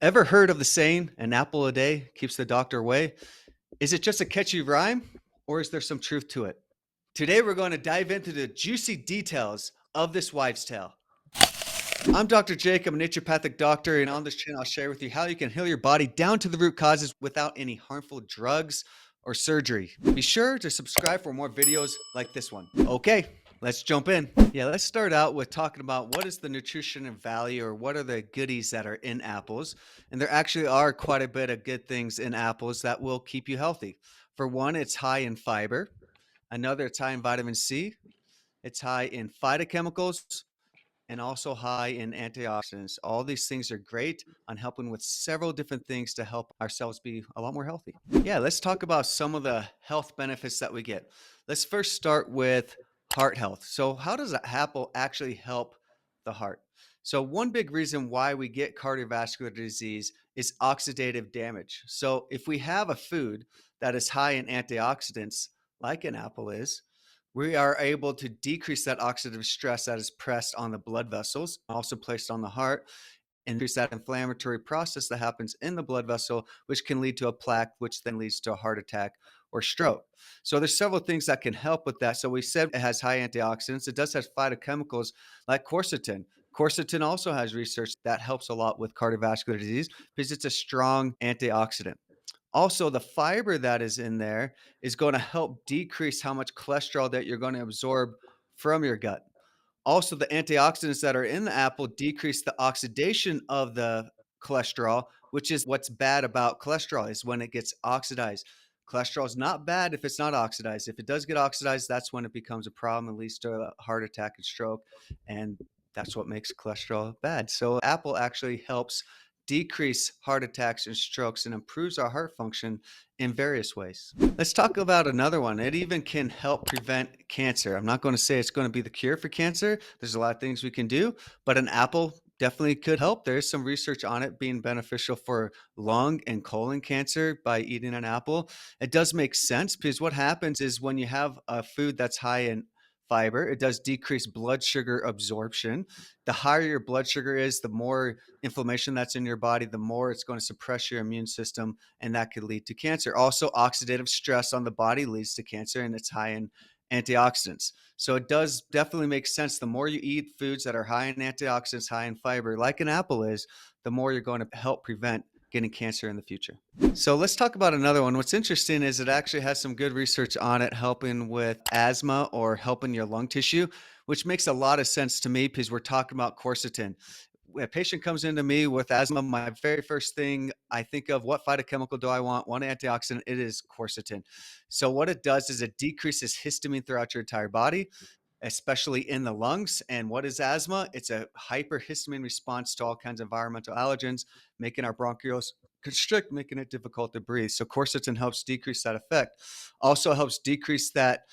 Ever heard of the saying, an apple a day keeps the doctor away? Is it just a catchy rhyme or is there some truth to it? Today, we're going to dive into the juicy details of this wives' tale. I'm Dr. Jake. I'm a naturopathic doctor, and on this channel, I'll share with you how you can heal your body down to the root causes without any harmful drugs or surgery. Be sure to subscribe for more videos like this one. Okay, let's jump in. Yeah, let's start out with talking about what is the nutrition and value, or what are the goodies that are in apples. And there actually are quite a bit of good things in apples that will keep you healthy. For one, it's high in fiber. Another, it's high in vitamin C. It's high in phytochemicals and also high in antioxidants. All these things are great on helping with several different things to help ourselves be a lot more healthy. Yeah, let's talk about some of the health benefits that we get. Let's first start with heart health. So, how does an apple actually help the heart? So, one big reason why we get cardiovascular disease is oxidative damage. So, if we have a food that is high in antioxidants, like an apple is, we are able to decrease that oxidative stress that is pressed on the blood vessels, also placed on the heart, and increase that inflammatory process that happens in the blood vessel, which can lead to a plaque, which then leads to a heart attack or stroke. So there's several things that can help with that. So we said it has high antioxidants. It does have phytochemicals like quercetin. Quercetin also has research that helps a lot with cardiovascular disease because it's a strong antioxidant. Also, the fiber that is in there is going to help decrease how much cholesterol that you're going to absorb from your gut. Also, the antioxidants that are in the apple decrease the oxidation of the cholesterol, which is what's bad about cholesterol is when it gets oxidized. Cholesterol is not bad if it's not oxidized. If it does get oxidized, that's when it becomes a problem and leads to a heart attack and stroke. And that's what makes cholesterol bad. So, apple actually helps decrease heart attacks and strokes and improves our heart function in various ways. Let's talk about another one. It even can help prevent cancer. I'm not going to say it's going to be the cure for cancer. There's a lot of things we can do, but an apple definitely could help. There's some research on it being beneficial for lung and colon cancer by eating an apple. It does make sense because what happens is when you have a food that's high in fiber, it does decrease blood sugar absorption. The higher your blood sugar is, the more inflammation that's in your body, the more it's going to suppress your immune system, and that could lead to cancer. Also, oxidative stress on the body leads to cancer, and it's high in antioxidants. So it does definitely make sense. The more you eat foods that are high in antioxidants, high in fiber, like an apple is, the more you're going to help prevent getting cancer in the future. So let's talk about another one. What's interesting is it actually has some good research on it helping with asthma or helping your lung tissue, which makes a lot of sense to me because we're talking about quercetin. When a patient comes into me with asthma, my very first thing I think of, what phytochemical do I want? One antioxidant, it is quercetin. So what it does is it decreases histamine throughout your entire body, especially in the lungs. And what is asthma? It's a hyperhistamine response to all kinds of environmental allergens, making our bronchioles constrict, making it difficult to breathe. So quercetin helps decrease that effect. Also helps decrease that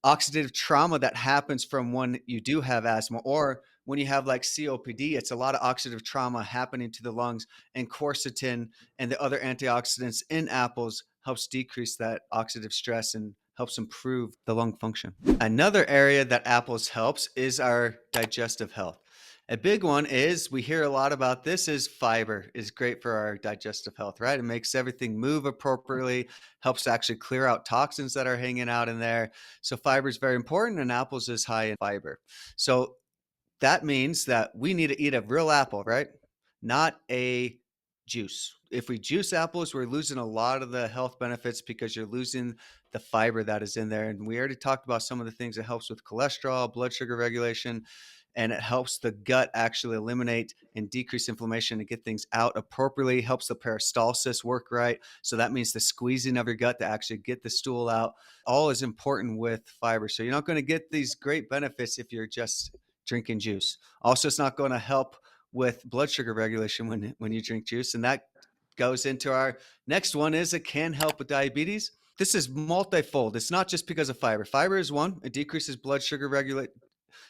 oxidative trauma that happens from when you do have asthma, or when you have like COPD. It's a lot of oxidative trauma happening to the lungs, and quercetin and the other antioxidants in apples helps decrease that oxidative stress and helps improve the lung function. Another area that apples helps is our digestive health. A big one is, we hear a lot about this, is fiber is great for our digestive health, right? It makes everything move appropriately, helps to actually clear out toxins that are hanging out in there. So fiber is very important, and apples is high in fiber. So that means that we need to eat a real apple, right? Not a juice. If we juice apples, we're losing a lot of the health benefits because you're losing the fiber that is in there. And we already talked about some of the things it helps with cholesterol, blood sugar regulation, and it helps the gut actually eliminate and decrease inflammation and get things out appropriately, helps the peristalsis work right. So that means the squeezing of your gut to actually get the stool out. All is important with fiber. So you're not going to get these great benefits if you're just drinking juice. Also, it's not going to help with blood sugar regulation when you drink juice. And that goes into our next one, is it can help with diabetes. This is multifold. It's not just because of fiber. Fiber is one. It decreases blood sugar regulate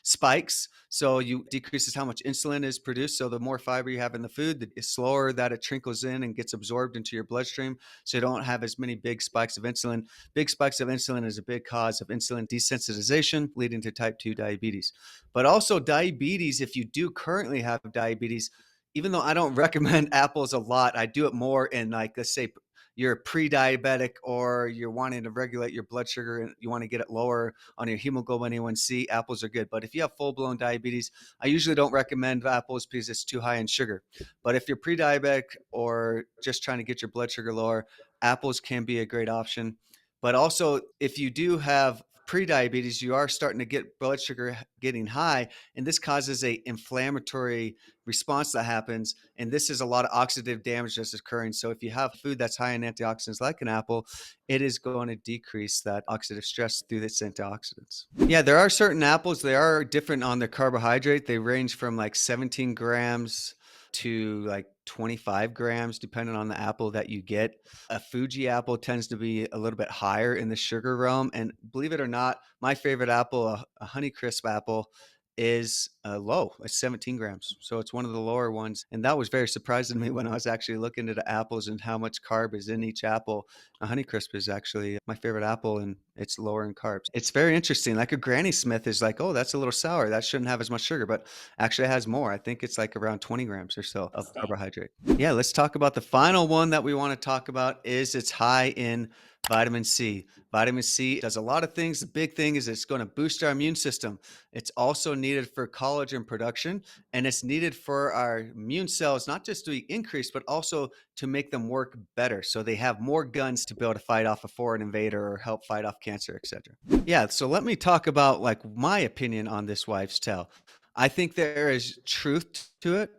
spikes. So you decreases how much insulin is produced. So the more fiber you have in the food, the slower that it trickles in and gets absorbed into your bloodstream. So you don't have as many big spikes of insulin. Big spikes of insulin is a big cause of insulin desensitization, leading to type 2 diabetes. But also diabetes, if you do currently have diabetes, Even though I don't recommend apples a lot, I do it more in like, let's say you're pre-diabetic or you're wanting to regulate your blood sugar and you want to get it lower on your hemoglobin A1C, apples are good. But if you have full-blown diabetes, I usually don't recommend apples because it's too high in sugar. But if you're pre-diabetic or just trying to get your blood sugar lower, apples can be a great option. But also, if you do have pre-diabetes, you are starting to get blood sugar getting high, and this causes a inflammatory response that happens. And this is a lot of oxidative damage that's occurring. So if you have food that's high in antioxidants like an apple, it is going to decrease that oxidative stress through its antioxidants. Yeah, there are certain apples, they are different on their carbohydrate. They range from like 17 grams to like 25 grams, depending on the apple that you get. A Fuji apple tends to be a little bit higher in the sugar realm. And believe it or not, my favorite apple, a Honeycrisp apple, is low at 17 grams. So it's one of the lower ones. And that was very surprising to me when I was actually looking at the apples and how much carb is in each apple. A Honeycrisp is actually my favorite apple and it's lower in carbs. It's very interesting. Like a Granny Smith is like, oh, that's a little sour. That shouldn't have as much sugar, but actually it has more. I think it's like around 20 grams or so of Interesting. carbohydrate. Yeah, let's talk about the final one that we want to talk about is it's high in vitamin C. Vitamin C does a lot of things. The big thing is it's going to boost our immune system. It's also needed for collagen production, and it's needed for our immune cells, not just to be increased, but also to make them work better. So they have more guns to be able to fight off a foreign invader or help fight off cancer, etc. Yeah. So let me talk about like my opinion on this wives' tale. I think there is truth to it,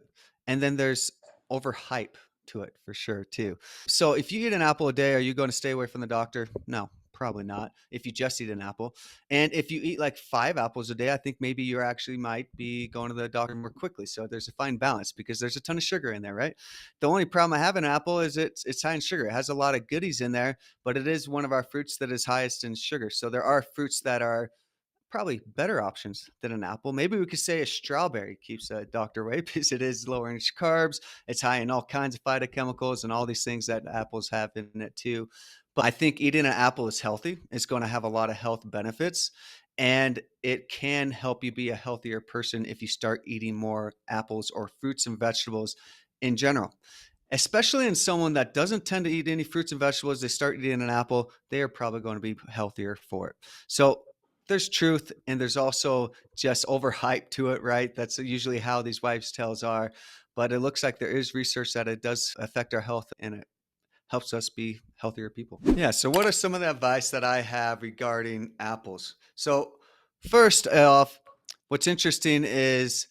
and then there's overhype to it for sure too. So if you eat an apple a day, are you going to stay away from the doctor? No, probably not. If you just eat an apple. And if you eat like 5 apples a day, I think maybe you actually might be going to the doctor more quickly. So there's a fine balance because there's a ton of sugar in there, right? The only problem I have in apple is it's high in sugar. It has a lot of goodies in there, but it is one of our fruits that is highest in sugar. So there are fruits that are probably better options than an apple. Maybe we could say a strawberry keeps a doctor away because it is lower in carbs. It's high in all kinds of phytochemicals and all these things that apples have in it too. But I think eating an apple is healthy. It's going to have a lot of health benefits. And it can help you be a healthier person if you start eating more apples or fruits and vegetables in general, especially in someone that doesn't tend to eat any fruits and vegetables. They start eating an apple, they are probably going to be healthier for it. So there's truth and there's also just overhype to it, right? That's usually how these wives' tales are. But it looks like there is research that it does affect our health and it helps us be healthier people. Yeah. So, what are some of the advice that I have regarding apples? So, first off, what's interesting is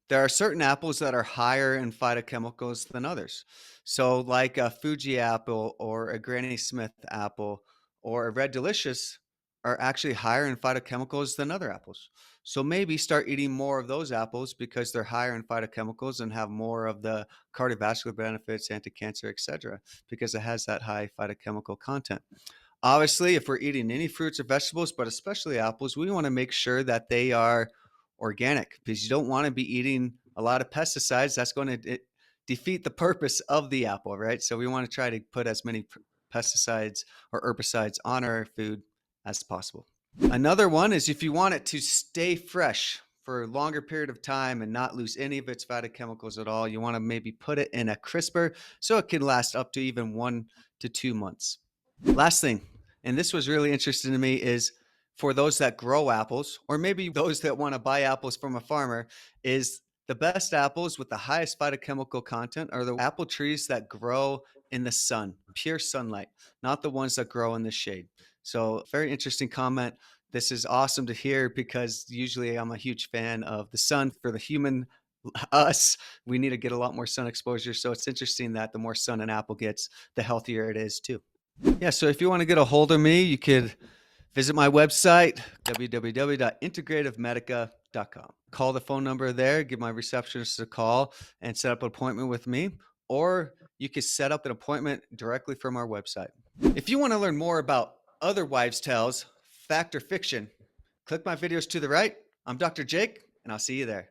there are certain apples that are higher in phytochemicals than others. So, like a Fuji apple or a Granny Smith apple or a Red Delicious are actually higher in phytochemicals than other apples. So maybe start eating more of those apples because they're higher in phytochemicals and have more of the cardiovascular benefits, anti-cancer, etc., because it has that high phytochemical content. Obviously, if we're eating any fruits or vegetables, but especially apples, we want to make sure that they are organic because you don't want to be eating a lot of pesticides. That's going to defeat the purpose of the apple, right? So we want to try to put as many pesticides or herbicides on our food as possible. Another one is if you want it to stay fresh for a longer period of time and not lose any of its phytochemicals at all, you want to maybe put it in a crisper so it can last up to even 1 to 2 months. Last thing, and this was really interesting to me, is for those that grow apples, or maybe those that want to buy apples from a farmer, is the best apples with the highest phytochemical content are the apple trees that grow in the sun, pure sunlight, not the ones that grow in the shade. So, very interesting comment. This is awesome to hear because usually I'm a huge fan of the sun for the human us. We need to get a lot more sun exposure. So, it's interesting that the more sun an apple gets, the healthier it is too. Yeah, so if you want to get a hold of me, you could visit my website, www.integrativemedica.com. Call the phone number there, give my receptionist a call, and set up an appointment with me. Or you could set up an appointment directly from our website. If you want to learn more about other wives' tales, fact or fiction, click my videos to the right. I'm Dr. Jake, and I'll see you there.